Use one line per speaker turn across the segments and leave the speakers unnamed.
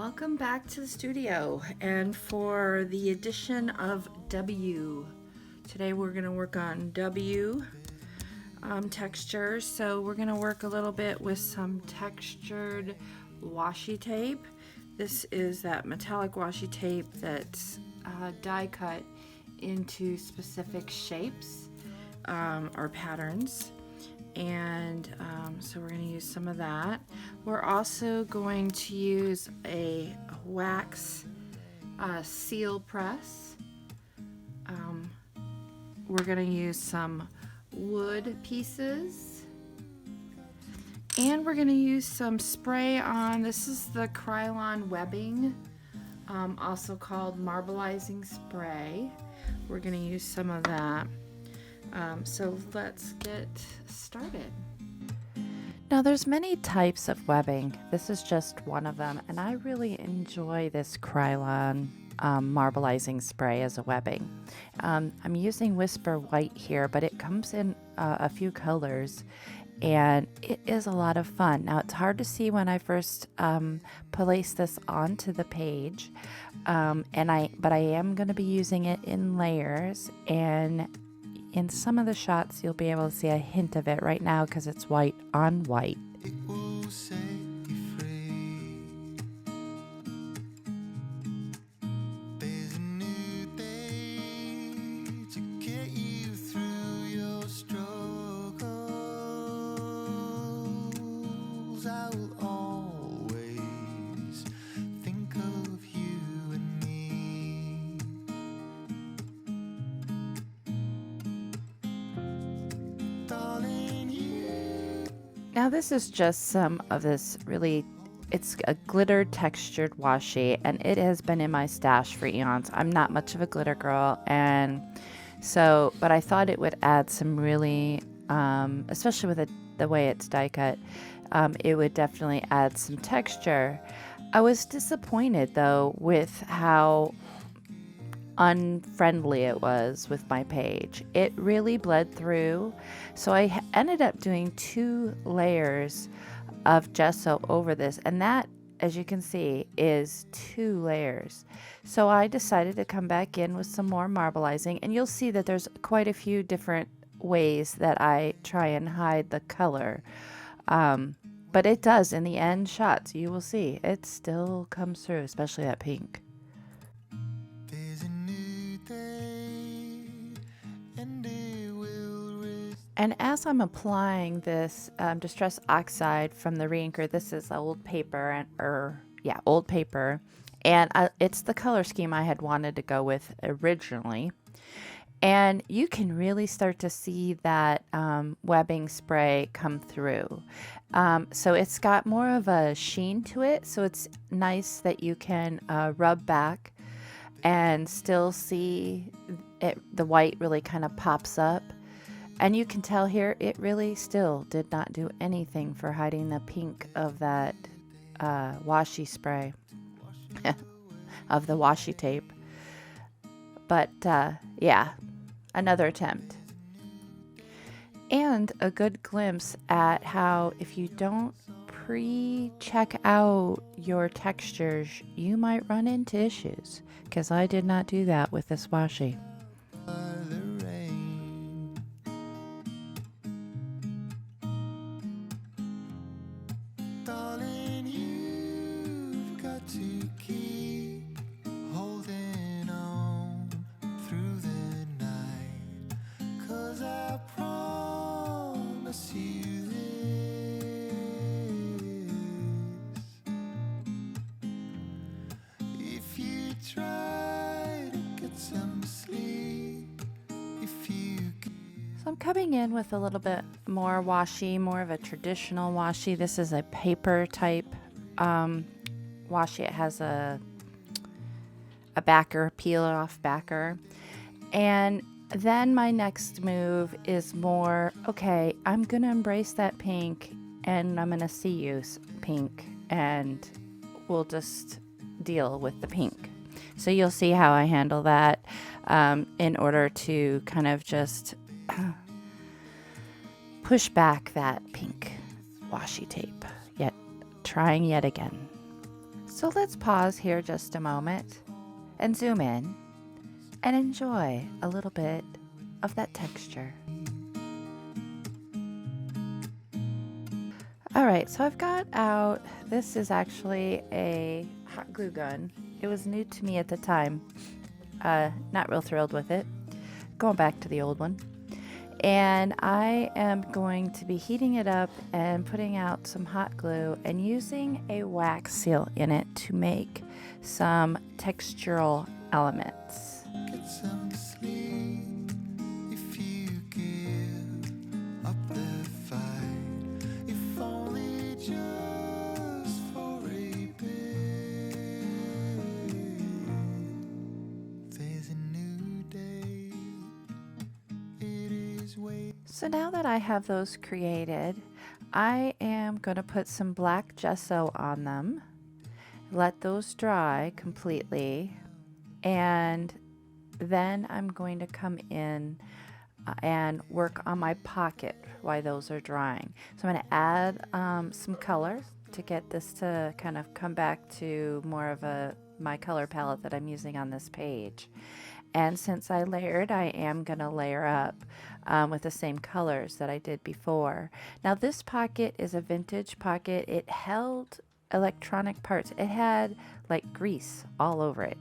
Welcome back to the studio, and for the edition of W. Today we're going to work on W textures. So we're going to work a little bit with some textured washi tape. This is that metallic washi tape that's die cut into specific shapes or patterns. And so we're going to use some of that. We're also going to use a wax seal press. We're going to use some wood pieces, and we're going to use some spray on. This is the Krylon webbing, also called Marbelizing spray. We're going to use some of that. So let's get started. Now there's many types of webbing. This is just one of them, and I really enjoy this Krylon Marbelizing spray as a webbing. I'm using Whisper White here, but it comes in a few colors, and it is a lot of fun. Now it's hard to see when I first place this onto the page, but I am going to be using it in layers, and in some of the shots you'll be able to see a hint of it right now because it's white on white.
It will set you free. There's a new day to get you through your struggles. I will always think of you and me. Darling, you.
Now this is just some of this it's a glitter textured washi, and it has been in my stash for eons. I'm not much of a glitter girl, and so, but I thought it would add some really, especially with the way it's die cut, it would definitely add some texture. I was disappointed though with how unfriendly it was with my page. It really bled through, so I ended up doing 2 layers of gesso over this, and that, as you can see, is 2 layers. So I decided to come back in with some more marbelizing, and you'll see that there's quite a few different ways that I try and hide the color, but it does in the end shots. You will see it still comes through, especially that pink.
There's a new day, and it will rest.
And as I'm applying this Distress Oxide from the reinker, this is old paper, old paper, and it's the color scheme I had wanted to go with originally. And you can really start to see that webbing spray come through. So it's got more of a sheen to it, so it's nice that you can rub back and still see it. The white really kind of pops up. And you can tell here it really still did not do anything for hiding the pink of that washi spray, of the washi tape. But yeah, another attempt. And a good glimpse at how if you don't pre-check out your textures, you might run into issues, because I did not do that with this washi.
The rain. Darling, you've got to keep holding on through the night, 'cause I promise you this. If you try to get some sleep, if you
So I'm coming in with a little bit more washi, more of a traditional washi. This is a paper type washi. It has a backer, peel off backer. And then my next move is more, okay, I'm going to embrace that pink, and I'm going to see use pink, and we'll just deal with the pink. So you'll see how I handle that in order to kind of just push back that pink washi tape, trying yet again. So let's pause here just a moment and zoom in and enjoy a little bit of that texture. All right, so I've got out, this is actually a hot glue gun. It was new to me at the time. Not real thrilled with it. Going back to the old one. And I am going to be heating it up and putting out some hot glue and using a wax seal in it to make some textural elements.
Get some sleep if you give up the fight, if only just for a bit. There's a new day. It is waiting.
So now that I have those created, I am going to put some black gesso on them, let those dry completely, and then I'm going to come in and work on my pocket while those are drying. So I'm going to add some color to get this to kind of come back to more of my color palette that I'm using on this page. And since I layered, I am going to layer up with the same colors that I did before. Now this pocket is a vintage pocket. It held electronic parts. It had like grease all over it,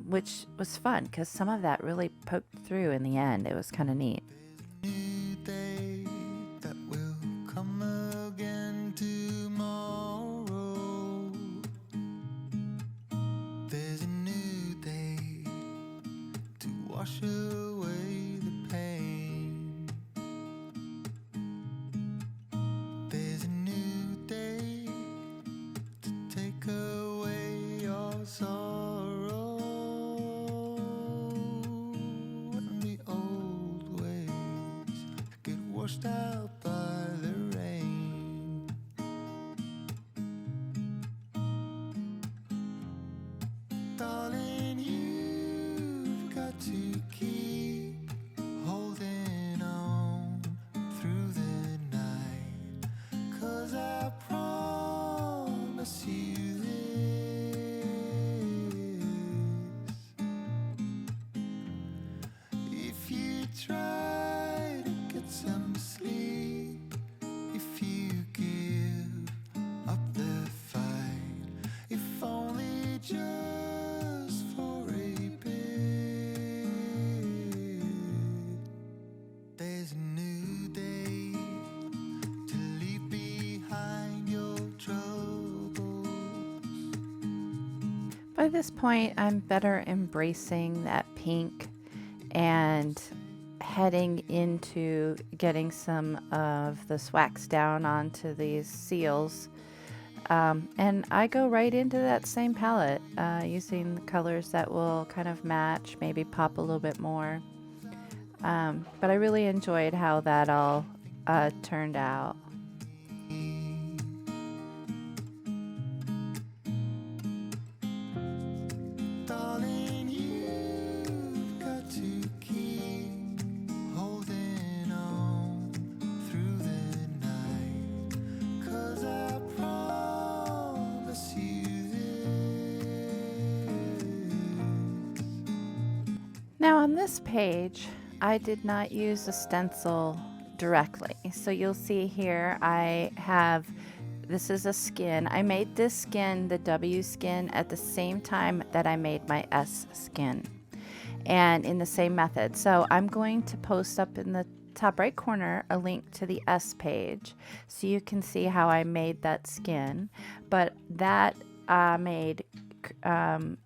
which was fun because some of that really poked through in the end. It was kind of neat.
New day that will come again tomorrow. There's a new day to wash away the pain. There's a new day to take away your sorrow, and the old ways get washed out by the rain. Darling, you've got to keep holding on through the night, 'cause I promise you this: if you try to get some sleep, if you give up the fight, if only just for a bit, there's a new day to leave behind your troubles.
By this point, I'm better embracing that pink and heading into getting some of this wax down onto these seals. And I go right into that same palette using the colors that will kind of match, maybe pop a little bit more. But I really enjoyed how that all turned out.
Darling, you've got to keep holding on through the night, 'cause I promise you this.
Now on this page, I did not use a stencil directly. So you'll see here I have, this is a skin. I made this skin, the W skin, at the same time that I made my S skin, and in the same method. So I'm going to post up in the top right corner a link to the S page so you can see how I made that skin. But that I made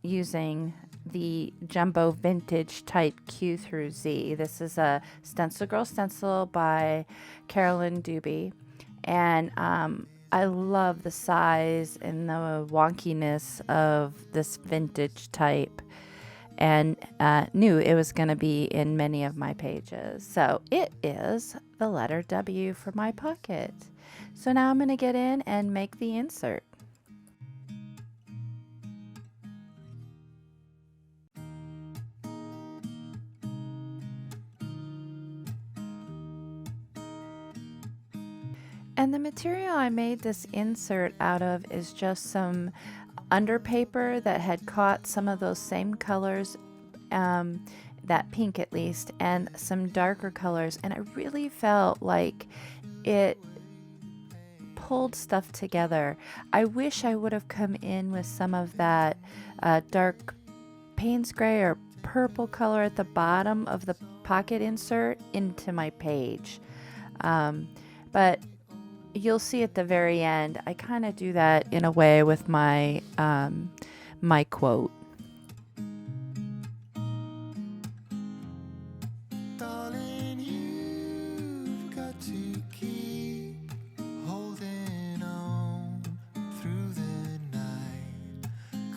using the Jumbo Vintage Type Q through Z. This is a StencilGirl stencil by Carolyn Doobie, and I love the size and the wonkiness of this vintage type, and knew it was going to be in many of my pages. So it is the letter W for my pocket. So now I'm going to get in and make the insert. And the material I made this insert out of is just some
under paper that had caught some of those same colors, that pink at least, and some darker colors, and I really felt like it pulled stuff together. I wish I would have come in with some of that dark Payne's gray or purple color at the bottom of the pocket insert into my page, but you'll see at the very end I kind of do that in a way with my my quote.
Darling, you've got to keep holding on through the night,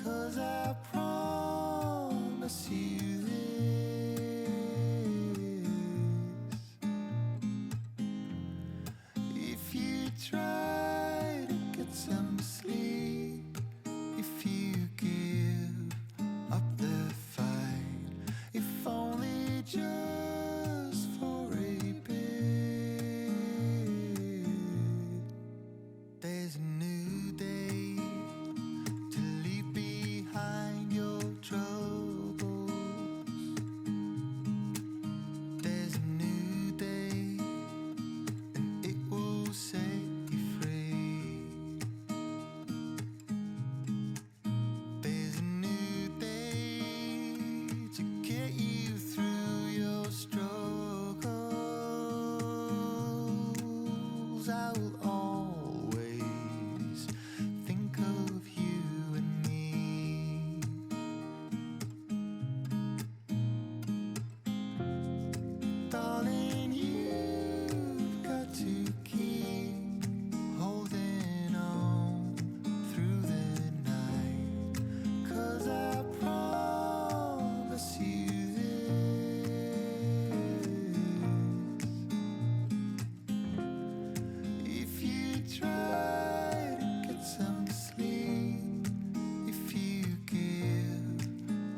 'cause I promise you this: if you try to get some sleep, if you give up the fight, if only just for a bit, there's a new day to leave behind your troubles. There's a new day, and it will set you free. There's a new day to get you through your struggles. I will always think of you and me. Darling, you've got to keep holding on through the night, 'cause I promise you this: if you try to get some sleep, if you give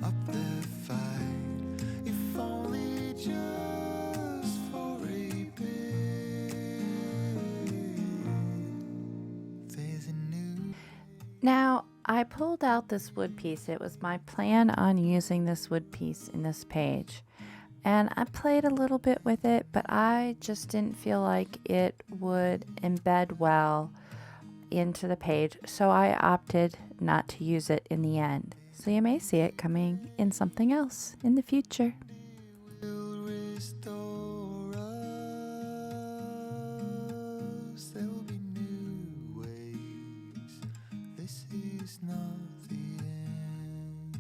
up the fight, if only just for a bit, there's a new.
Now, I pulled out this wood piece. It was my plan on using this wood piece in this page. And I played a little bit with it, but I just didn't feel like it would embed well into the page. So I opted not to use it in the end. So you may see it coming in something else in the future.
Will restore us. There will be new ways. This is not the end.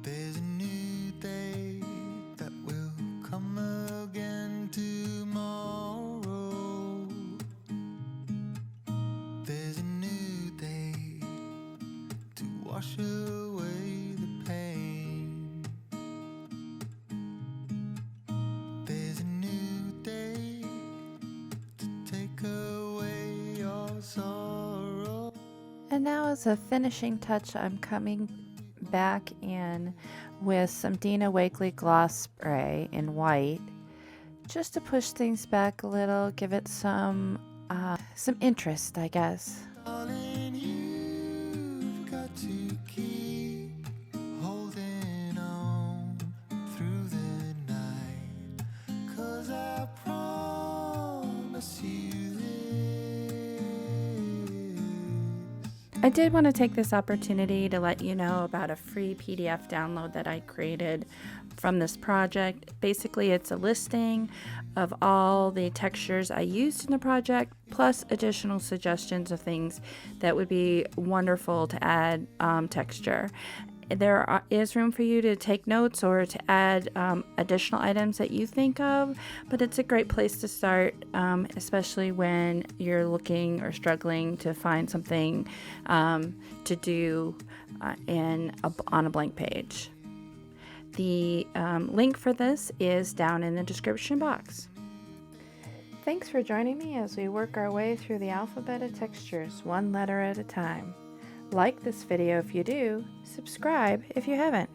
There's a new day that will come again tomorrow. There's a new day to wash away the pain. There's a new day to take away your sorrow.
And now as a finishing touch, I'm coming back in with some Dina Wakley gloss spray in white, just to push things back a little, give it some interest, I guess.
Darling, you've got to keep holding on through the night, 'cause I promise you this:
I did want to take this opportunity to let you know about a free PDF download that I created from this project. Basically, it's a listing of all the textures I used in the project, plus additional suggestions of things that would be wonderful to add texture. There is room for you to take notes or to add additional items that you think of, but it's a great place to start, especially when you're looking or struggling to find something to do on a blank page. The link for this is down in the description box. Thanks for joining me as we work our way through the alphabet of textures, one letter at a time.
Like this video if you do, subscribe if you haven't.